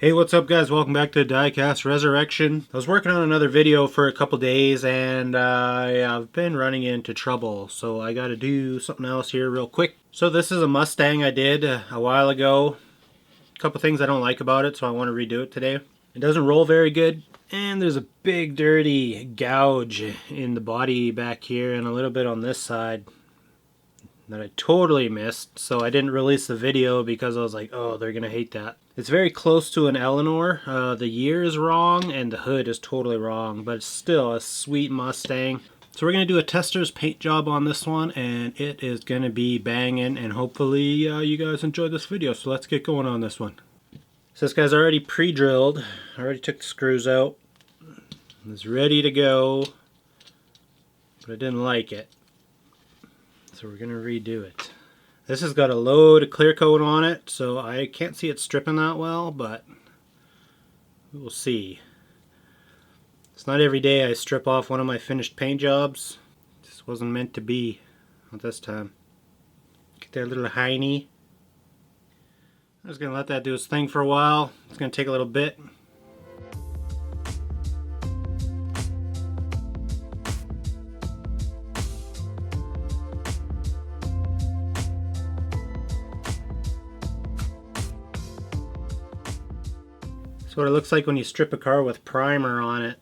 Hey, what's up guys? Welcome back to Diecast Resurrection. I was working on another video for a couple days and I've been running into trouble, so I gotta do something else here real quick. So this is a Mustang I did a while ago. A couple things I don't like about it, so I want to redo it today. It doesn't roll very good, and there's a big dirty gouge in the body back here and a little bit on this side that I totally missed, so I didn't release the video because I was like, oh, they're gonna hate that. It's very close to an Eleanor. The year is wrong and the hood is totally wrong, but it's still a sweet Mustang. So we're gonna do a Testors paint job on this one, and it is gonna be banging, and hopefully you guys enjoy this video. So let's get going on this one. So this guy's already pre-drilled. I already took the screws out. It's ready to go, but I didn't like it. So we're going to redo it. This has got a load of clear coat on it, so I can't see it stripping that well, but we'll see. It's not every day I strip off one of my finished paint jobs. This wasn't meant to be, not this time. Get that little hiney. I'm just going to let that do its thing for a while. It's going to take a little bit. That's what it looks like when you strip a car with primer on it.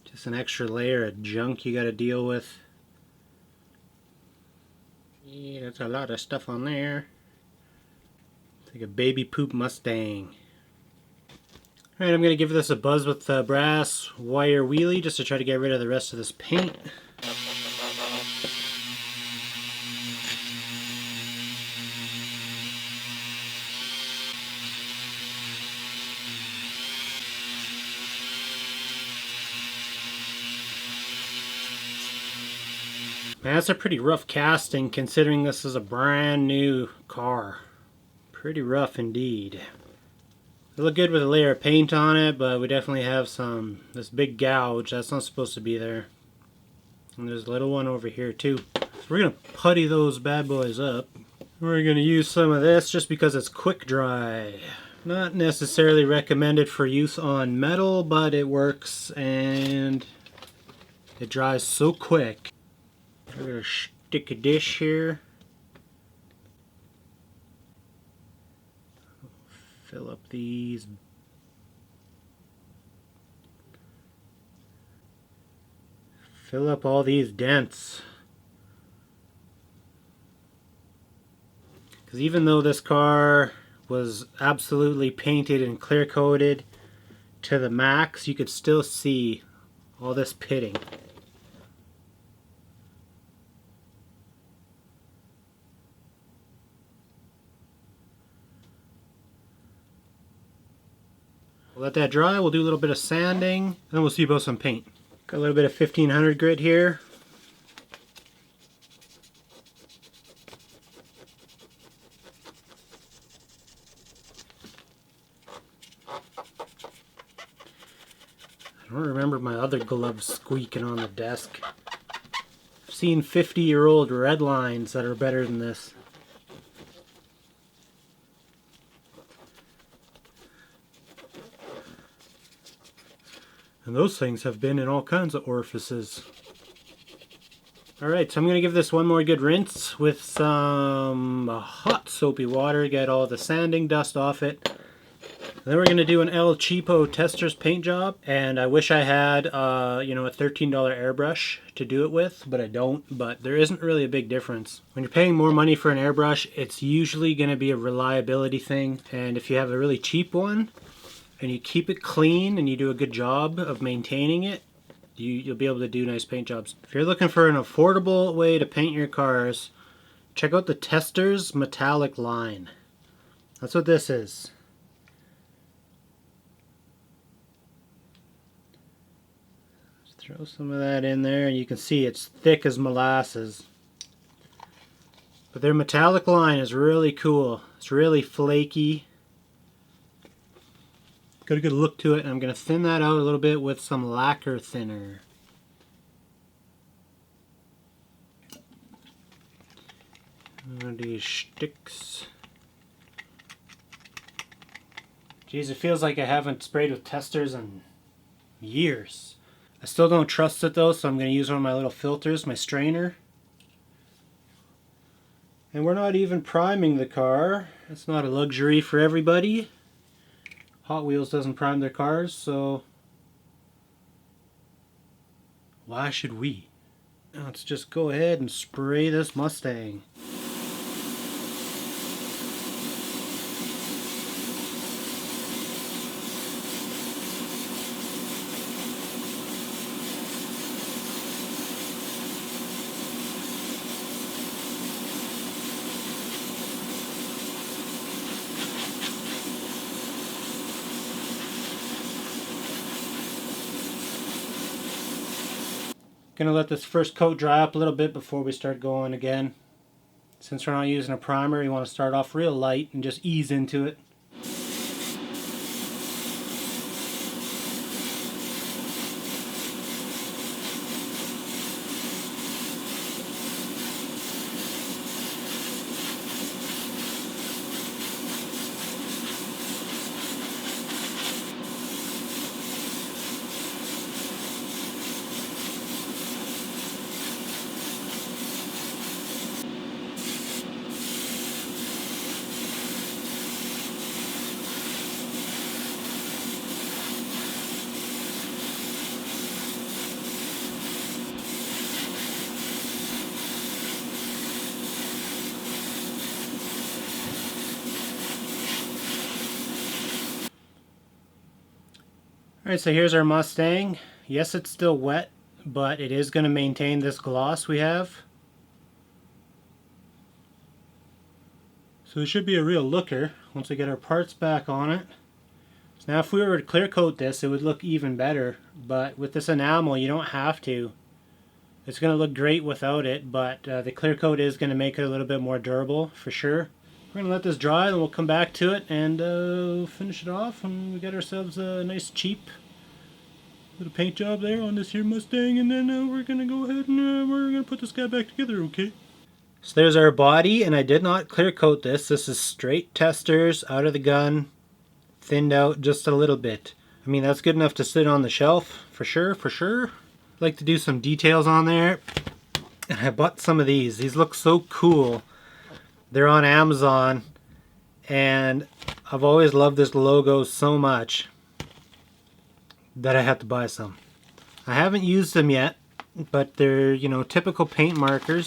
Just an extra layer of junk you got to deal with. Yeah, that's a lot of stuff on there. It's like a baby poop Mustang. Alright, I'm going to give this a buzz with the brass wire wheelie just to try to get rid of the rest of this paint. Man, that's a pretty rough casting considering this is a brand new car. Pretty rough indeed. It looked good with a layer of paint on it, but we definitely have this big gouge. That's not supposed to be there. And there's a little one over here too. So we're going to putty those bad boys up. We're going to use some of this just because it's quick dry. Not necessarily recommended for use on metal, but it works and it dries so quick. We're going to stick a dish here. Fill up these. Fill up all these dents. Because even though this car was absolutely painted and clear coated to the max, you could still see all this pitting. We'll let that dry, we'll do a little bit of sanding, and then we'll see about some paint. Got a little bit of 1500 grit here. I don't remember my other gloves squeaking on the desk. I've seen 50-year-old Redlines that are better than this. And those things have been in all kinds of orifices. Alright, so I'm going to give this one more good rinse with some hot soapy water, get all the sanding dust off it. And then we're going to do an El Cheapo Testors paint job. And I wish I had, you know, a $13 airbrush to do it with, but I don't. But there isn't really a big difference. When you're paying more money for an airbrush, it's usually going to be a reliability thing. And if you have a really cheap one, and you keep it clean and you do a good job of maintaining it, you'll be able to do nice paint jobs. If you're looking for an affordable way to paint your cars, check out the Testors metallic line. That's what this is. Just throw some of that in there and you can see it's thick as molasses. But their metallic line is really cool. It's really flaky. Got a good look to it, and I'm going to thin that out a little bit with some lacquer thinner. One of these sticks. Geez, it feels like I haven't sprayed with testers in years. I still don't trust it though, so I'm going to use one of my little filters, my strainer. And we're not even priming the car. It's not a luxury for everybody. Hot Wheels doesn't prime their cars, so why should we? Let's just go ahead and spray this Mustang. Gonna let this first coat dry up a little bit before we start going again. Since we're not using a primer, you want to start off real light and just ease into it. Alright, so here's our Mustang. Yes, it's still wet, but it is going to maintain this gloss we have. So it should be a real looker once we get our parts back on it. So now if we were to clear coat this, it would look even better, but with this enamel you don't have to. It's going to look great without it, but the clear coat is going to make it a little bit more durable for sure. We're going to let this dry, then we'll come back to it and finish it off, and we get ourselves a nice cheap little paint job there on this here Mustang, and then we're going to go ahead and we're going to put this guy back together, okay? So there's our body, and I did not clear coat this. This is straight testers out of the gun, thinned out just a little bit. I mean, that's good enough to sit on the shelf, for sure, for sure. I'd like to do some details on there, and I bought some of these. These look so cool. They're on Amazon, and I've always loved this logo so much that I had to buy some. I haven't used them yet, but they're, you know, typical paint markers.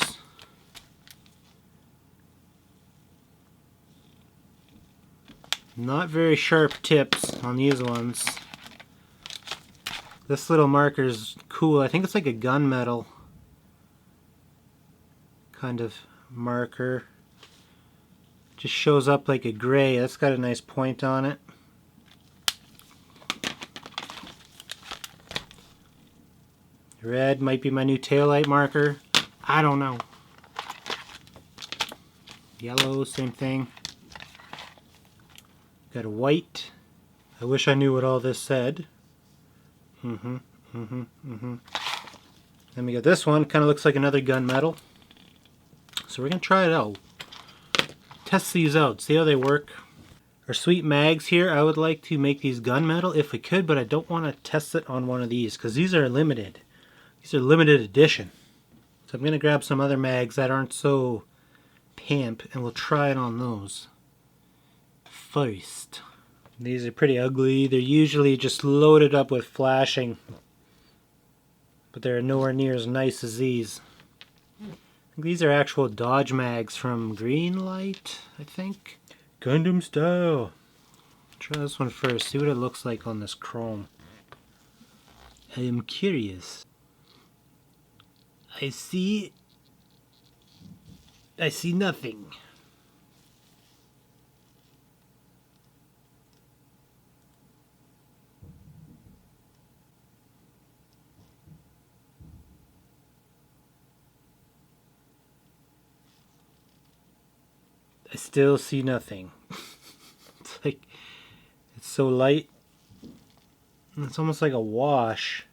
Not very sharp tips on these ones. This little marker is cool. I think it's like a gunmetal kind of marker. Just shows up like a gray. That's got a nice point on it. Red might be my new taillight marker. I don't know. Yellow, same thing. Got a white. I wish I knew what all this said. Then we got this one. Kind of looks like another gunmetal. So we're going to try it out. Test these out, see how they work. Our sweet mags here, I would like to make these gunmetal if we could, but I don't want to test it on one of these because these are limited. These are limited edition. So I'm going to grab some other mags that aren't so pimp and we'll try it on those first. These are pretty ugly. They're usually just loaded up with flashing, but they're nowhere near as nice as these. These are actual Dodge mags from Greenlight, I think. Gundam style. Try this one first, see what it looks like on this chrome. I am curious. I see nothing. I still see nothing. It's like, it's so light. It's almost like a wash.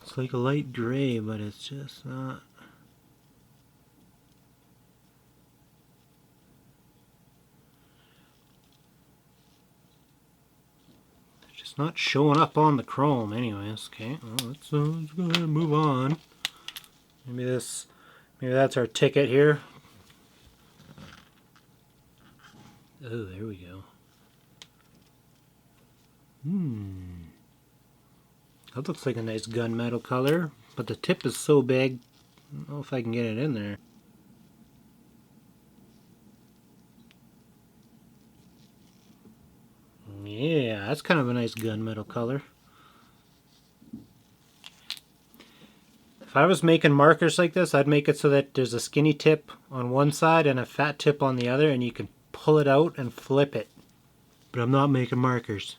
It's like a light gray, but it's just not. It's not showing up on the chrome anyways. Okay, well, let's go ahead and move on. Maybe that's our ticket here. Oh, there we go. That looks like a nice gunmetal color, but the tip is so big, I don't know if I can get it in there. Yeah, that's kind of a nice gunmetal color. If I was making markers like this, I'd make it so that there's a skinny tip on one side and a fat tip on the other, and you can pull it out and flip it. But I'm not making markers.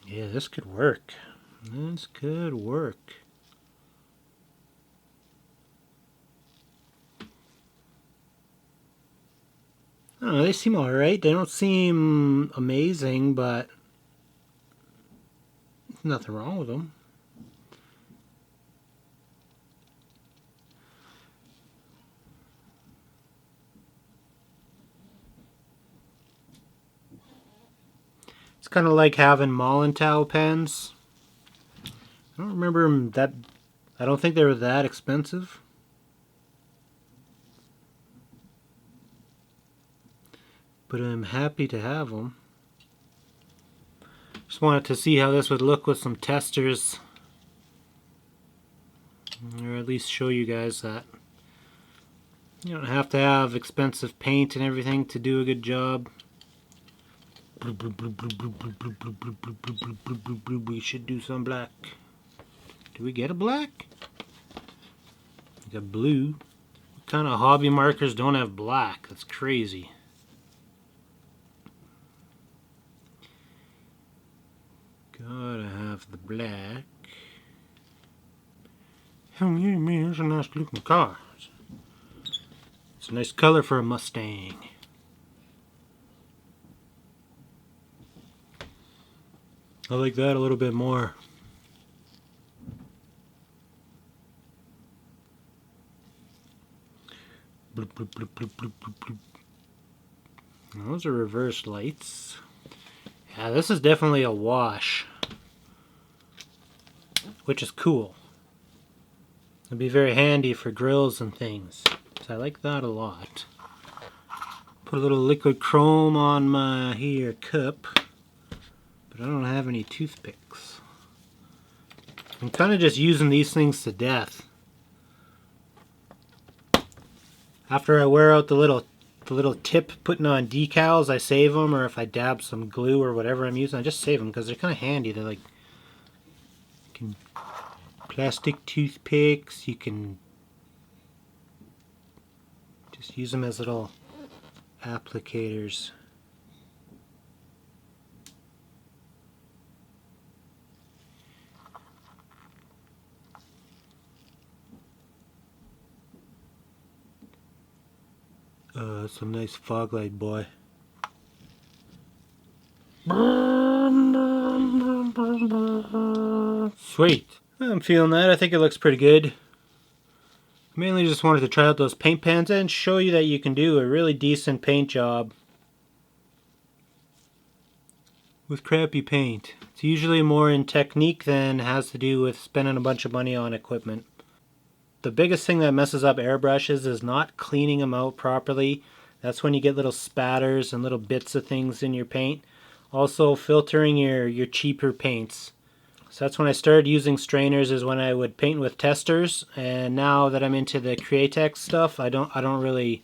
Yeah, this could work. This could work. I don't know, they seem alright. They don't seem amazing, but there's nothing wrong with them. It's kind of like having Mollentow pens. I don't remember them that... I don't think they were that expensive. But I'm happy to have them. Just wanted to see how this would look with some testers. Or at least show you guys that you don't have to have expensive paint and everything to do a good job. We should do some black. Do we get a black? We got blue. What kind of hobby markers don't have black? That's crazy. Gotta have the black. Oh yeah, man, that's a nice looking car. It's a nice color for a Mustang. I like that a little bit more. Bloop, bloop, bloop, bloop, bloop, bloop, bloop. Those are reverse lights. Yeah, this is definitely a wash, which is cool. It'll be very handy for grills and things. So I like that a lot. Put a little liquid chrome on my here cup, but I don't have any toothpicks. I'm kind of just using these things to death. After I wear out the little tip putting on decals, I save them, or if I dab some glue or whatever I'm using, I just save them because they're kind of handy. They're like plastic toothpicks. You can just use them as little applicators. Some nice fog light, boy. Sweet. I'm feeling that. I think it looks pretty good. Mainly just wanted to try out those paint pans and show you that you can do a really decent paint job with crappy paint. It's usually more in technique than has to do with spending a bunch of money on equipment. The biggest thing that messes up airbrushes is not cleaning them out properly. That's when you get little spatters and little bits of things in your paint. Also filtering your cheaper paints. So that's when I started using strainers, is when I would paint with testers, and now that I'm into the Createx stuff, I don't really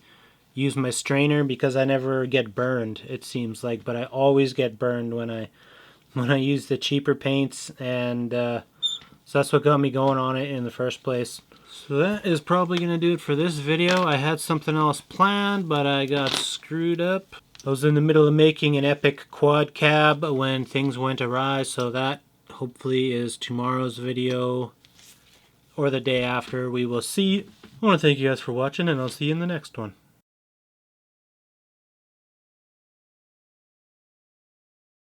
use my strainer because I never get burned, it seems like, but I always get burned when I use the cheaper paints, and so that's what got me going on it in the first place. So that is probably going to do it for this video. I had something else planned, but I got screwed up. I was in the middle of making an epic quad cab when things went awry, so that hopefully is tomorrow's video or the day after. We will see. I want to thank you guys for watching, and I'll see you in the next one.